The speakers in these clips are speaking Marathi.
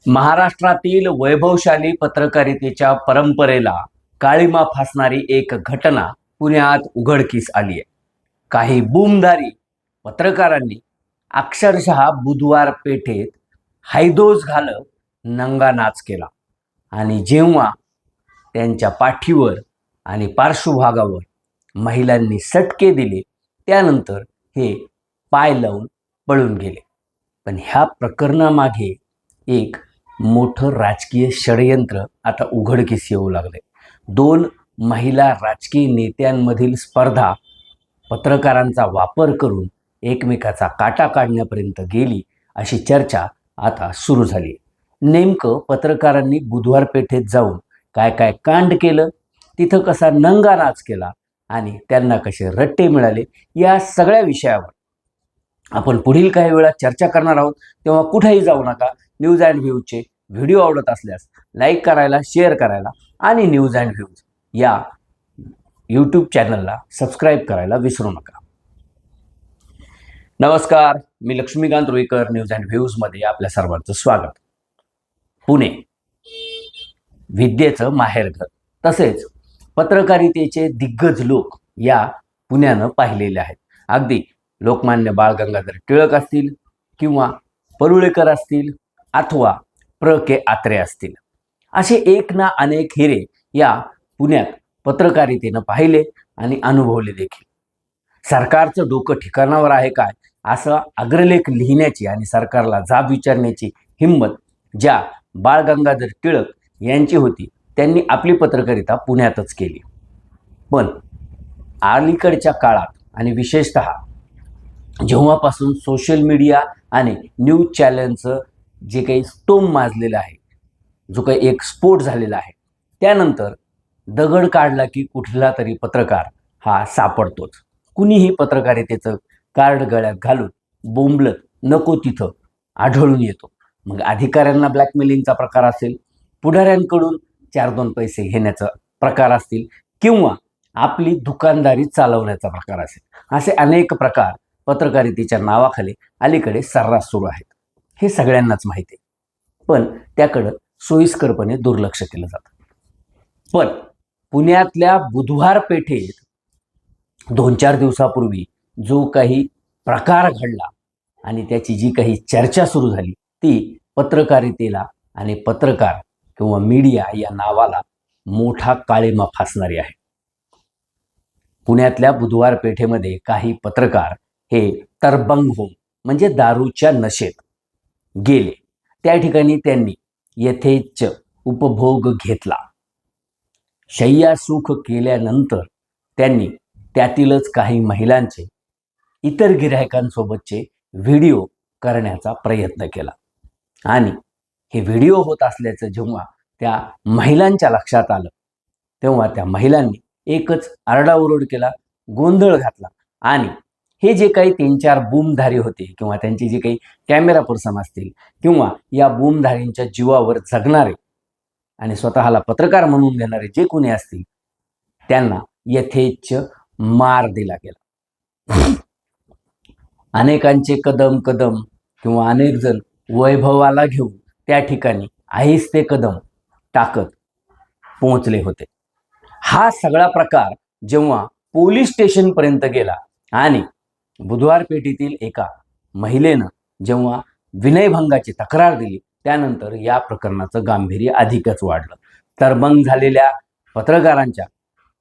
महाराष्ट्रातील वैभवशाली पत्रकारितेच्या परंपरेला काळिमा फासणारी एक घटना पुण्यात उघडकीस आली आहे. काही बूमधारी पत्रकारांनी अक्षरशः बुधवार पेठेत हैदोस घालत नंगा नाच केला आणि जेव्हा त्यांच्या पाठीवर आणि पार्श्वभागावर महिलांनी सटके दिले त्यानंतर हे पाय लावून पळून गेले. पण ह्या प्रकरणामागे एक मोठं राजकीय षडयंत्र आता उघडकीस येऊ लागले. दोन महिला राजकीय नेत्यांमधील स्पर्धा पत्रकारांचा वापर करून एकमेकाचा काटा काढण्यापर्यंत गेली अशी चर्चा आता सुरू झाली. नेमकं पत्रकारांनी बुधवार पेठेत जाऊन काय काय कांड केलं, तिथं कसा नंगा नाच केला आणि त्यांना कसे रट्टे मिळाले, या सगळ्या विषयावर आपण पुढील काही वेळा चर्चा करणार आहोत. तेव्हा कुठेही जाऊ नका. न्यूज अँड व्ह्यूजचे व्हिडिओ आवडत असल्यास लाईक करायला, शेअर करायला आणि न्यूज अँड व्ह्यूज या यूट्यूब चॅनलला सबस्क्राईब करायला विसरू नका. नमस्कार, मी लक्ष्मीकांत रुईकर. न्यूज अँड व्ह्यूजमध्ये आपल्या सर्वांचं स्वागत. पुणे विद्येचं माहेरघर तसेच पत्रकारितेचे दिग्गज लोक या पुण्यानं पाहिलेले आहेत. अगदी लोकमान्य बाळ गंगाधर टिळक असतील किंवा परुळेकर असतील अथवा प्र के आत्रे असतील, असे एक ना अनेक हिरे या पुण्यात पत्रकारितेनं पाहिले आणि अनुभवले देखील. सरकारचं डोकं ठिकाणावर आहे काय असा अग्रलेख लिहिण्याची आणि सरकारला जाब विचारण्याची हिंमत ज्या बाळ गंगाधर टिळक यांची होती त्यांनी आपली पत्रकारिता पुण्यातच केली. पण अलीकडच्या काळात आणि विशेषतः जेव्हापासून सोशल मीडिया आणि न्यूज चॅनलचं जे काही स्तोम माजलेलं आहे, जो काही एक स्फोट झालेला आहे, त्यानंतर दगड काढला की कुठला तरी पत्रकार हा सापडतोच. कुणीही पत्रकारितेचं कार्ड गळ्यात घालून बोंबलत नको तिथं आढळून येतो. मग अधिकाऱ्यांना ब्लॅकमेलिंगचा प्रकार असेल, पुढाऱ्यांकडून 4-2 पैसे घेण्याचा प्रकार असतील किंवा आपली दुकानदारी चालवण्याचा प्रकार असेल, असे अनेक प्रकार पत्रकारितेच्या नावाखाली अलीकडे सर्रास सुरू आहेत. हे सगळ्यांनाच माहिती आहे, पण त्याकडं सोयीस्करपणे दुर्लक्ष केलं जातं. पण पुण्यातल्या बुधवार पेठेत 2-4 दिवसापूर्वी जो काही प्रकार घडला आणि त्याची जी काही चर्चा सुरू झाली ती पत्रकारितेला आणि पत्रकार किंवा मीडिया या नावाला मोठा काळिमा फासणारी आहे. पुण्यातल्या बुधवार पेठेमध्ये काही पत्रकार हे तरबंग होऊन म्हणजे दारूच्या नशेत गेले. त्या ठिकाणी त्यांनी यथेच्छ उपभोग घेतला. शय्यासुख केल्यानंतर त्यांनी त्यातीलच काही महिलांचे इतर गिऱ्हाईकांसोबतचे व्हिडिओ करण्याचा प्रयत्न केला आणि हे व्हिडिओ होत असल्याचं जेव्हा त्या महिलांच्या लक्षात आलं तेव्हा त्या महिलांनी एकच आरडाओरड केला, गोंधळ घातला आणि हे जे काही 3-4 बूमधारी होते किंवा त्यांचे जे काही कॅमेरा पर्सन असतील किंवा या बूमधारींच्या जीवावर जगणारे आणि स्वतःला पत्रकार म्हणून घेणारे जे कोणी असतील त्यांना यथेच्छ मार दिला गेला. अनेकांचे कदम किंवा अनेक जण वैभवाला घेऊन त्या ठिकाणी आहिस्ते कदम टाकत पोहोचले होते. हा सगळा प्रकार जेव्हा पोलीस स्टेशनपर्यंत गेला आणि बुधवार पेठेतील एका महिलेनं जेव्हा विनयभंगाची तक्रार दिली त्यानंतर या प्रकरणाचं गांभीर्य अधिकच वाढलं. तरबंग झालेल्या पत्रकारांच्या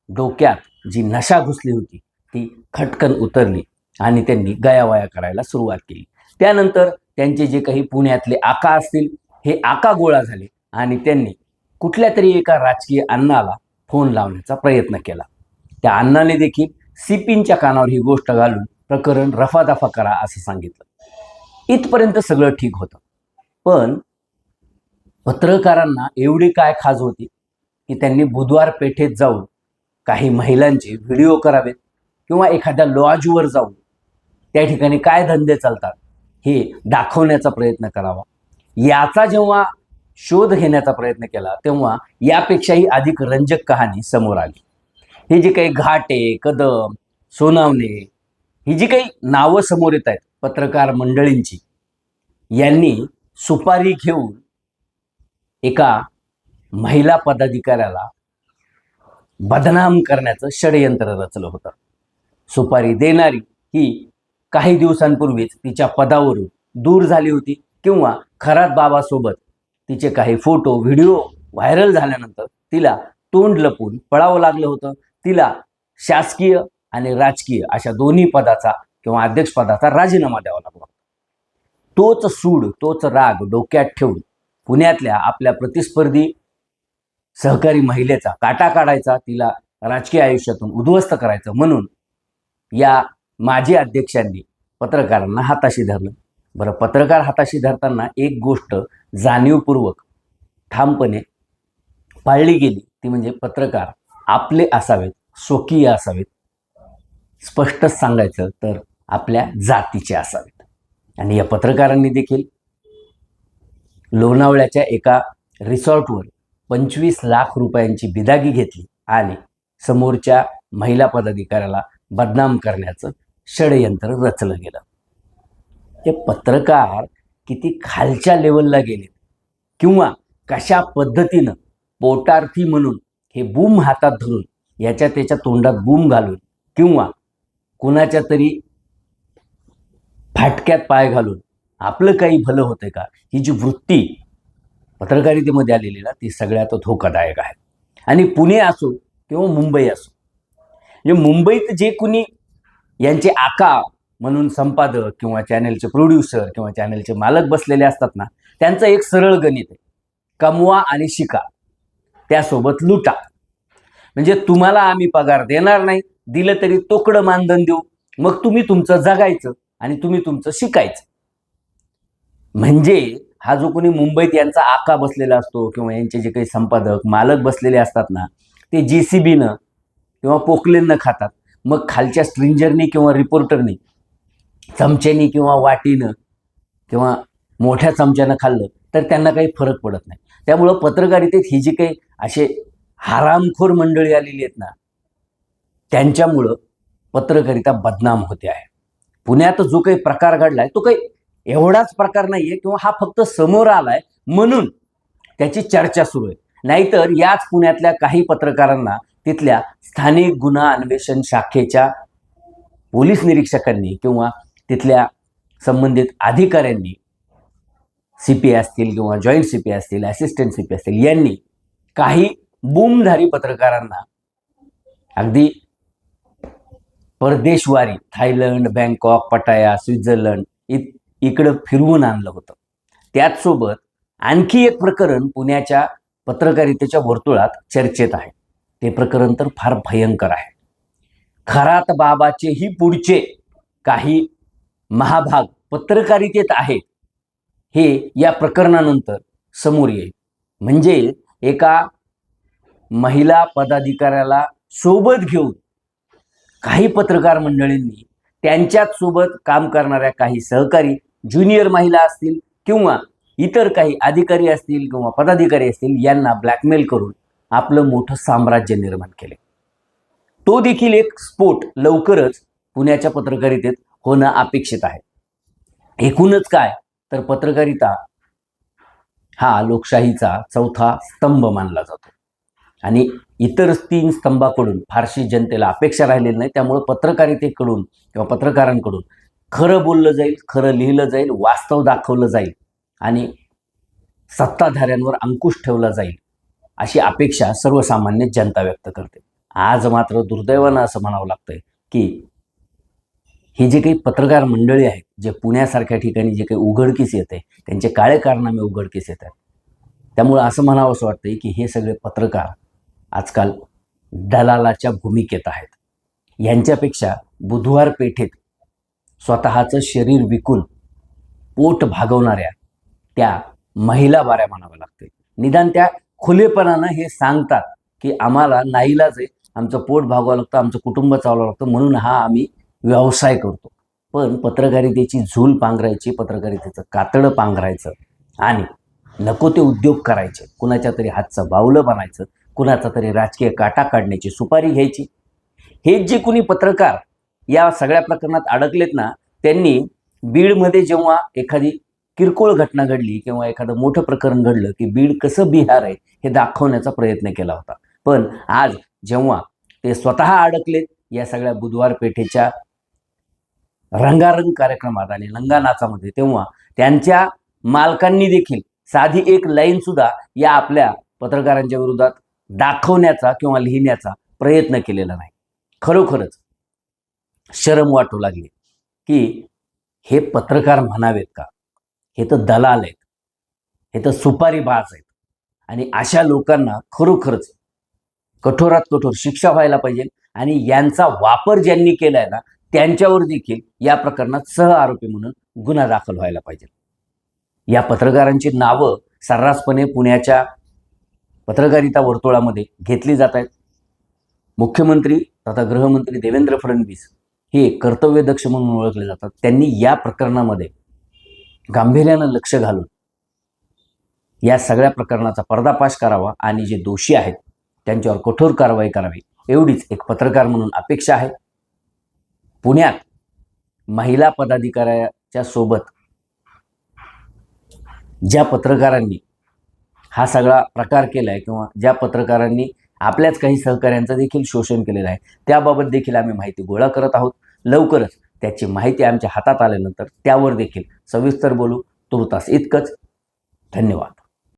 डोक्यात जी नशा घुसली होती ती खटकन उतरली आणि त्यांनी गयावया करायला सुरुवात केली. त्यानंतर त्यांचे जे काही पुण्यातले आका असतील हे आका गोळा झाले आणि त्यांनी कुठल्या तरी एका राजकीय अण्णाला फोन लावण्याचा प्रयत्न केला. त्या अण्णाने देखील सीपींच्या कानावर ही गोष्ट घालून प्रकरण रफादफा करा असं सांगितलं. इथपर्यंत सगळं ठीक होतं. पण पत्रकारांना एवढी काय खाज होती की त्यांनी बुधवार पेठेत जाऊन काही महिलांचे व्हिडिओ करावेत किंवा एखाद्या लॉजवर जाऊन त्या ठिकाणी काय धंदे चालतात हे दाखवण्याचा प्रयत्न करावा. याचा जेव्हा शोध घेण्याचा प्रयत्न केला तेव्हा यापेक्षाही अधिक रंजक कहाणी समोर आली. हे जे काही घाटे, कदम, सोनावणे ही जी काही नावं समोर येत आहेत पत्रकार मंडळींची, यांनी सुपारी घेऊन एका महिला पदाधिकाऱ्याला बदनाम करण्याचं षडयंत्र रचलं होतं. सुपारी देणारी ही काही दिवसांपूर्वीच तिच्या पदावरून दूर झाली होती किंवा खरात बाबासोबत तिचे काही फोटो व्हिडिओ व्हायरल झाल्यानंतर तिला तोंड लपून पळावं लागलं होतं. तिला शासकीय आणि राजकीय अशा दोन्ही पदाचा किंवा अध्यक्षपदाचा राजीनामा द्यावा लागला. तोच सूड तोच राग डोक्यात ठेवून पुण्यातल्या आपल्या प्रतिस्पर्धी सहकारी महिलेचा काटा काढायचा, तिला राजकीय आयुष्यातून उद्ध्वस्त करायचं म्हणून या माजी अध्यक्षांनी पत्रकारांना हाताशी धरलं. बरं, पत्रकार हाताशी धरताना एक गोष्ट जाणीवपूर्वक ठामपणे पाळली गेली, ती म्हणजे पत्रकार आपले असावेत, स्वकीय असावेत, स्पष्टच सांगायचं तर आपल्या जातीचे असावेत. आणि या पत्रकारांनी देखील लोणावळ्याच्या एका रिसॉर्टवर 25 लाख रुपयांची बिदागी घेतली आणि समोरच्या महिला पदाधिकाऱ्याला बदनाम करण्याचं षडयंत्र रचलं गेलं. हे पत्रकार किती खालच्या लेवलला गेले किंवा कशा पद्धतीनं पोटार्थी म्हणून हे बूम हातात धरून याच्या त्याच्या तोंडात बूम घालून किंवा कुणाच्या तरी फाटक्यात पाय घालून आपलं काही भलं होते का, ही जी वृत्ती पत्रकारितेमध्ये आलेली ना, ती सगळ्यात धोकादायक आहे. आणि पुणे असो किंवा मुंबई असो, म्हणजे मुंबईत जे कुणी यांचे आका म्हणून संपादक किंवा चॅनेलचे प्रोड्युसर किंवा चॅनेलचे मालक बसलेले असतात ना, त्यांचं एक सरळ गणित आहे, कमवा आणि शिका, त्यासोबत लुटा. म्हणजे तुम्हाला आम्ही पगार देणार नाही, दिलं तरी तोकडं मानधन देऊ, मग तुम्ही तुमचं जगायचं आणि तुम्ही तुमचं शिकायचं. म्हणजे हा जो कोणी मुंबईत यांचा आका बसलेला असतो किंवा यांचे जे काही संपादक मालक बसलेले असतात ना, ते JCBनं किंवा पोकलेननं खातात. मग खालच्या स्ट्रिंजरनी किंवा रिपोर्टरनी चमच्यानी किंवा वाटीनं किंवा मोठ्या चमच्यानं खाल्लं तर त्यांना काही फरक पडत नाही. त्यामुळं पत्रकारितेत ही जी काही असे हरामखोर मंडळी आलेली आहेत ना, त्यांच्यामुळं पत्रकारिता बदनाम होते आहे. पुण्यात जो काही प्रकार घडलाय तो काही एवढाच प्रकार नाहीये किंवा हा फक्त समोर आलाय म्हणून त्याची चर्चा सुरू आहे. नाहीतर याच पुण्यातल्या काही पत्रकारांना तिथल्या स्थानिक गुन्हा अन्वेषण शाखेच्या पोलीस निरीक्षकांनी किंवा तिथल्या संबंधित अधिकाऱ्यांनी, CP असतील किंवा जॉईंट CP असतील, असिस्टंट CP असतील, यांनी काही बूमधारी पत्रकारांना अगदी परदेशवारी थायलंड, बँकॉक, पटाया, स्वित्झर्लंड इकडं फिरवून आणलं होतं. त्याचसोबत आणखी एक प्रकरण पुण्याच्या पत्रकारितेच्या वर्तुळात चर्चेत आहे. ते प्रकरण तर फार भयंकर आहे. खरात बाबाचेही पुढचे काही महाभाग पत्रकारितेत आहेत हे या प्रकरणानंतर समोर येईल. म्हणजे एका महिला पदाधिकाऱ्याला सोबत घेऊन काही पत्रकार मंडळींनी त्यांच्याच सोबत काम करणाऱ्या काही सहकारी ज्युनियर महिला असतील किंवा इतर काही अधिकारी असतील किंवा पदाधिकारी असतील यांना ब्लॅकमेल करून आपलं मोठं साम्राज्य निर्माण केले. तो देखील एक स्फोट लवकरच पुण्याच्या पत्रकारितेत होणं अपेक्षित आहे. एकूणच काय तर पत्रकारिता हा लोकशाहीचा चौथा स्तंभ मानला जातो आणि इतर 3 स्तंभाकडून फारशी जनतेला अपेक्षा राहिलेली नाही. त्यामुळे पत्रकारितेकडून किंवा पत्रकारांकडून खरं बोललं जाईल, खरं लिहिलं जाईल, वास्तव दाखवलं जाईल आणि सत्ताधाऱ्यांवर अंकुश ठेवला जाईल अशी अपेक्षा सर्वसामान्य जनता व्यक्त करते. आज मात्र दुर्दैवानं असं म्हणावं लागतंय की ही जे काही पत्रकार मंडळी आहेत, जे पुण्यासारख्या ठिकाणी जे काही उघडकीस येते, त्यांचे काळे कारनामे उघडकीस येतात. त्यामुळं असं म्हणावं असं वाटतंय की हे सगळे पत्रकार आजकाल दलालाच्या भूमिकेत आहेत. यांच्यापेक्षा बुधवार पेठेत स्वतःचं शरीर विकून पोट भागवणाऱ्या त्या महिला बाऱ्या म्हणाव्या लागतील. निदान त्या खुलेपणानं हे सांगतात की आम्हाला नाईलाज आहे, आमचं पोट भागवावं लागतं, आमचं कुटुंब चालवावं लागतं, म्हणून हा आम्ही व्यवसाय करतो. पण पत्रकारितेची झूल पांघरायची, पत्रकारितेचं कातडं पांघरायचं आणि नको ते उद्योग करायचे, कुणाच्या तरी हातचं बावलं बनायचं, कुणाचा तरी राजकीय काटा काढण्याची सुपारी घ्यायची. हे जे कोणी पत्रकार या सगळ्या प्रकरणात अडकलेत ना, त्यांनी बीडमध्ये जेव्हा एखादी किरकोळ घटना घडली किंवा एखादं मोठं प्रकरण घडलं की बीड कसं बिहार आहे हे दाखवण्याचा प्रयत्न केला होता. पण आज जेव्हा ते स्वतः अडकलेत या सगळ्या बुधवार पेठेच्या रंगारंग कार्यक्रमात आणि लंगा नाचामध्ये, तेव्हा त्यांच्या मालकांनी देखील साधी एक लाईन सुद्धा या आपल्या पत्रकारांच्या विरोधात दाखवण्याचा किंवा लिहिण्याचा प्रयत्न केलेला नाही. खरोखरच शरम वाटू लागली की हे पत्रकार म्हणावेत का? हे तर दलाल आहेत, हे तर सुपारीबाज आहेत आणि अशा लोकांना खरोखरच कठोरात कठोर शिक्षा व्हायला पाहिजे आणि यांचा वापर ज्यांनी केलाय ना त्यांच्यावर देखील या प्रकरणात सह आरोपी म्हणून गुन्हा दाखल व्हायला पाहिजे. या पत्रकारांची नावं सर्रासपणे पुण्याच्या पत्रकारिता वर्तुळामध्ये घेतली जात आहेत. मुख्यमंत्री तथा गृहमंत्री देवेंद्र फडणवीस हे कर्तव्यदक्ष म्हणून ओळखले जातात. त्यांनी या प्रकरणामध्ये गांभीर्यानं लक्ष घालून या सगळ्या प्रकरणाचा पर्दाफाश करावा आणि जे दोषी आहेत त्यांच्यावर कठोर कारवाई करावी एवढीच एक पत्रकार म्हणून अपेक्षा आहे. पुण्यात महिला पदाधिकाऱ्याच्या सोबत ज्या पत्रकारांनी हा सगळा प्रकार केलाय किंवा ज्या पत्रकारांनी आपल्याच काही सहकाऱ्यांचं देखील शोषण केलेलं आहे त्याबाबत देखील आम्ही माहिती गोळा करत आहोत. लवकरच त्याची माहिती आमच्या हातात आल्यानंतर त्यावर देखील सविस्तर बोलू. तुर्तास इतकंच. धन्यवाद.